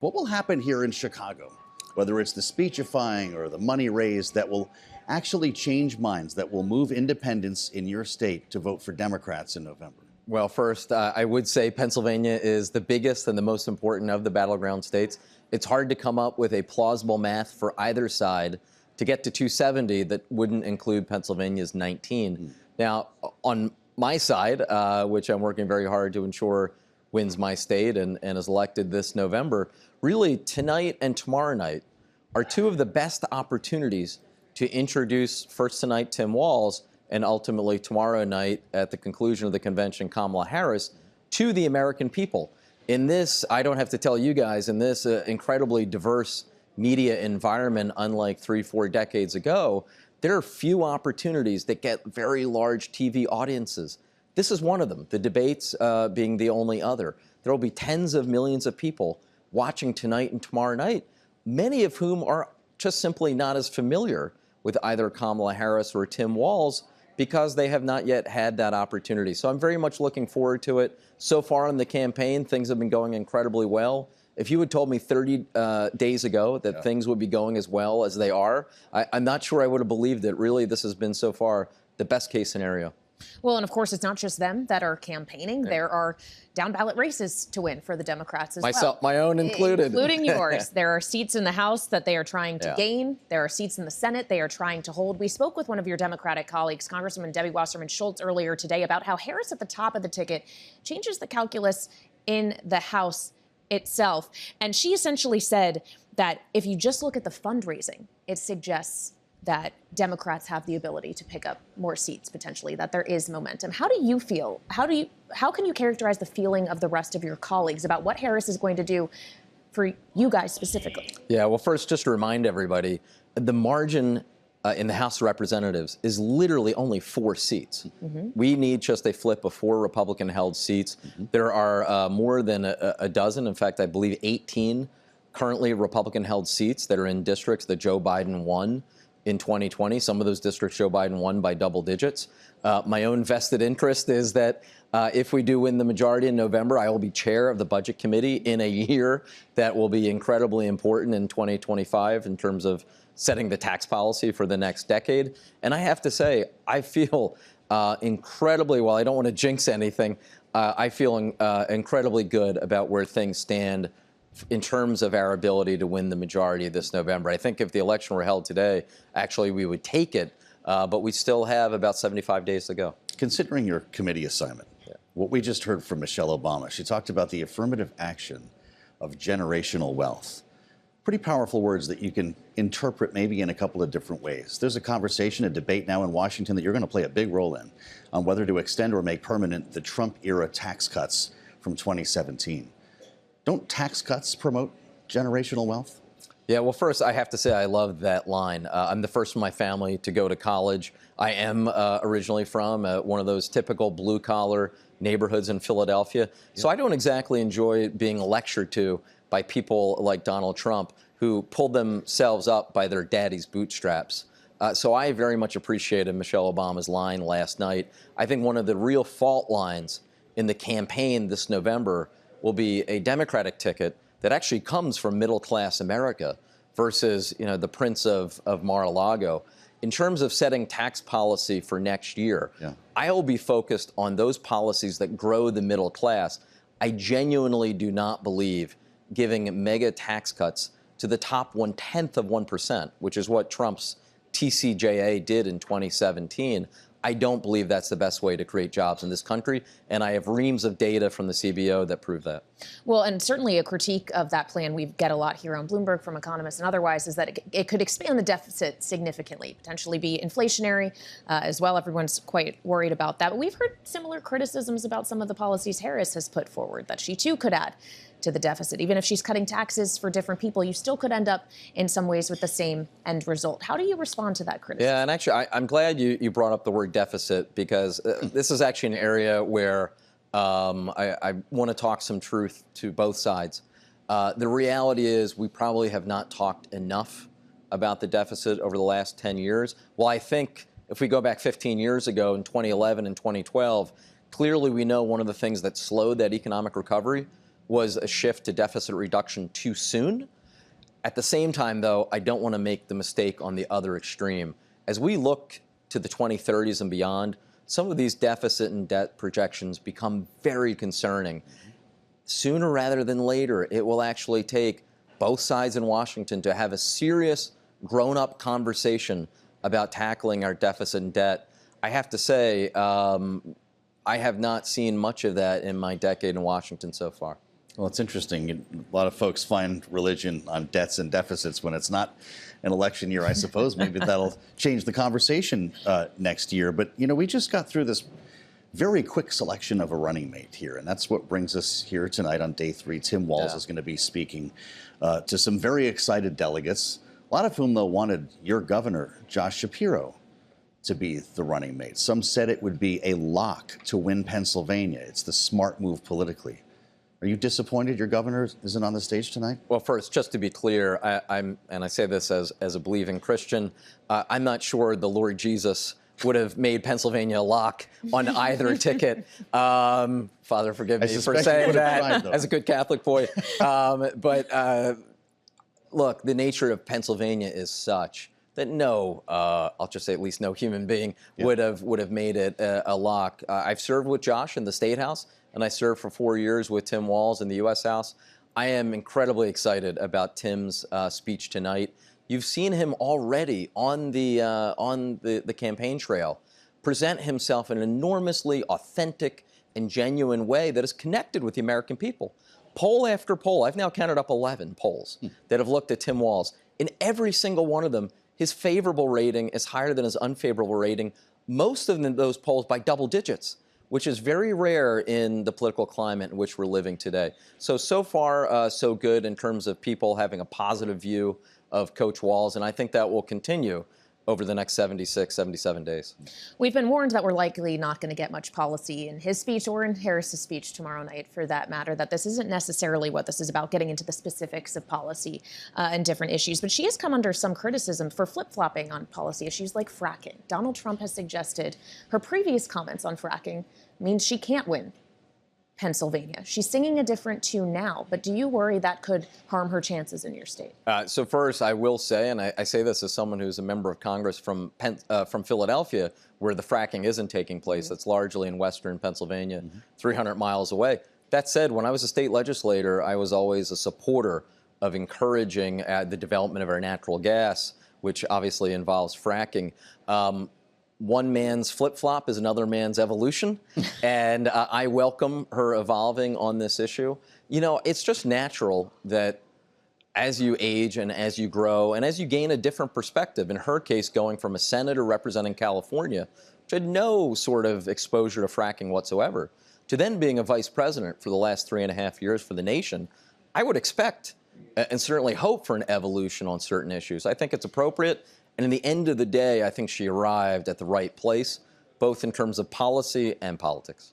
What will happen here in Chicago, whether it's the speechifying or the money raised, that will actually change minds, that will move independents in your state to vote for Democrats in November? Well, first, I would say Pennsylvania is the biggest and the most important of the battleground states. It's hard to come up with a plausible math for either side to get to 270 that wouldn't include Pennsylvania's 19. Now, on my side, which I'm working very hard to ensure wins my state and is elected this November, really tonight and tomorrow night are two of the best opportunities to introduce first tonight Tim Walz and ultimately tomorrow night at the conclusion of the convention Kamala Harris to the American people. In this, I don't have to tell you guys, in this incredibly diverse media environment, unlike 3-4 decades ago, there are few opportunities that get very large TV audiences. This is one of them, the debates being the only other. There will be tens of millions of people watching tonight and tomorrow night, many of whom are just simply not as familiar with either Kamala Harris or Tim Walz because they have not yet had that opportunity. So I'm very much looking forward to it. So far in the campaign, things have been going incredibly well. If you had told me 30 days ago that things would be going as well as they are, I'm not sure I would have believed it. Really, this has been so far the best case scenario. Well, and of course, it's not just them that are campaigning. There are down-ballot races to win for the Democrats as well. My own included. Including yours. There are seats in the House that they are trying to gain. There are seats in the Senate they are trying to hold. We spoke with one of your Democratic colleagues, Congresswoman Debbie Wasserman Schultz, earlier today about how Harris at the top of the ticket changes the calculus in the House itself. And she essentially said that if you just look at the fundraising, it suggests that Democrats have the ability to pick up more seats potentially, that there is momentum. How do you feel? How can you characterize the feeling of the rest of your colleagues about what Harris is going to do for you guys specifically? Yeah, well, first, just to remind everybody, the margin in the House of Representatives is literally only 4 seats. We need just a flip of 4 Republican-held seats. There are more than a dozen, in fact, I believe 18 currently Republican-held seats that are in districts that Joe Biden won in 2020. Some of those districts Joe Biden won by double digits. My own vested interest is that if we do win the majority in November, I will be chair of the Budget Committee in a year that will be incredibly important in 2025 in terms of setting the tax policy for the next decade. And I have to say, I feel incredibly, while I don't want to jinx anything, I feel incredibly good about where things stand in terms of our ability to win the majority this November. I think if the election were held today, actually we would take it, but we still have about 75 days to go. Considering your committee assignment, what we just heard from Michelle Obama, she talked about the affirmative action of generational wealth. Pretty powerful words that you can interpret maybe in a couple of different ways. There's a conversation, a debate now in Washington that you're going to play a big role in on whether to extend or make permanent the Trump-era tax cuts from 2017. Don't tax cuts promote generational wealth? Yeah, well, first, I have to say I love that line. I'm the first in my family to go to college. I am originally from one of those typical blue-collar neighborhoods in Philadelphia. So I don't exactly enjoy being lectured to by people like Donald Trump who pulled themselves up by their daddy's bootstraps. So I very much appreciated Michelle Obama's line last night. I think one of the real fault lines in the campaign this November will be a Democratic ticket that actually comes from middle-class America versus, the Prince of Mar-a-Lago. In terms of setting tax policy for next year, I will be focused on those policies that grow the middle class. I genuinely do not believe giving mega tax cuts to the top 0.1%, which is what Trump's TCJA did in 2017. I don't believe that's the best way to create jobs in this country, and I have reams of data from the CBO that prove that. Well, and certainly a critique of that plan we get a lot here on Bloomberg from economists and otherwise is that it could expand the deficit significantly, potentially be inflationary as well. Everyone's quite worried about that. But we've heard similar criticisms about some of the policies Harris has put forward, that she too could add to the deficit. Even if she's cutting taxes for different people, you still could end up in some ways with the same end result. How do you respond to that criticism? Yeah, and actually, I'm glad you brought up the word deficit because this is actually an area where I want to talk some truth to both sides. The reality is we probably have not talked enough about the deficit over the last 10 years. Well, I think if we go back 15 years ago in 2011 and 2012, clearly we know one of the things that slowed that economic recovery was a shift to deficit reduction too soon. At the same time, though, I don't want to make the mistake on the other extreme. As we look to the 2030s and beyond, some of these deficit and debt projections become very concerning. Sooner rather than later, it will actually take both sides in Washington to have a serious, grown-up conversation about tackling our deficit and debt. I have to say, I have not seen much of that in my decade in Washington so far. Well, it's interesting. A lot of folks find religion on debts and deficits when it's not an election year, I suppose. Maybe that'll change the conversation next year. But, you know, we just got through this very quick selection of a running mate here. And that's what brings us here tonight on day 3. Tim Walz is going to be speaking to some very excited delegates, a lot of whom, though, wanted your governor, Josh Shapiro, to be the running mate. Some said it would be a lock to win Pennsylvania. It's the smart move politically. Are you disappointed your governor isn't on the stage tonight? Well, first, just to be clear, and I say this as a believing Christian, I'm not sure the Lord Jesus would have made Pennsylvania a lock on either ticket. Father, forgive me for saying that as a good Catholic boy. Look, the nature of Pennsylvania is such that I'll just say at least no human being would have made it a lock. I've served with Josh in the State House, and I served for 4 years with Tim Walz in the U.S. House. I am incredibly excited about Tim's speech tonight. You've seen him already on the campaign trail present himself in an enormously authentic and genuine way that is connected with the American people. Poll after poll, I've now counted up 11 polls that have looked at Tim Walz. In every single one of them, his favorable rating is higher than his unfavorable rating, most of those polls by double digits, which is very rare in the political climate in which we're living today. So far, so good in terms of people having a positive view of Coach Walz, and I think that will continue over the next 76, 77 days. We've been warned that we're likely not going to get much policy in his speech or in Harris's speech tomorrow night, for that matter, that this isn't necessarily what this is about, getting into the specifics of policy and different issues. But she has come under some criticism for flip-flopping on policy issues like fracking. Donald Trump has suggested her previous comments on fracking means she can't win Pennsylvania. She's singing a different tune now, but do you worry that could harm her chances in your state? So first, I will say, and I say this as someone who's a member of Congress from Philadelphia, where the fracking isn't taking place. That's largely in western Pennsylvania, 300 miles away. That said, when I was a state legislator, I was always a supporter of encouraging the development of our natural gas, which obviously involves fracking. One man's flip-flop is another man's evolution, and I welcome her evolving on this issue. You know, it's just natural that as you age and as you grow and as you gain a different perspective, in her case, going from a senator representing California to no sort of exposure to fracking whatsoever, to then being a vice president for the last 3.5 years for the nation, I would expect and certainly hope for an evolution on certain issues. I think it's appropriate. And in the end of the day, I think she arrived at the right place, both in terms of policy and politics.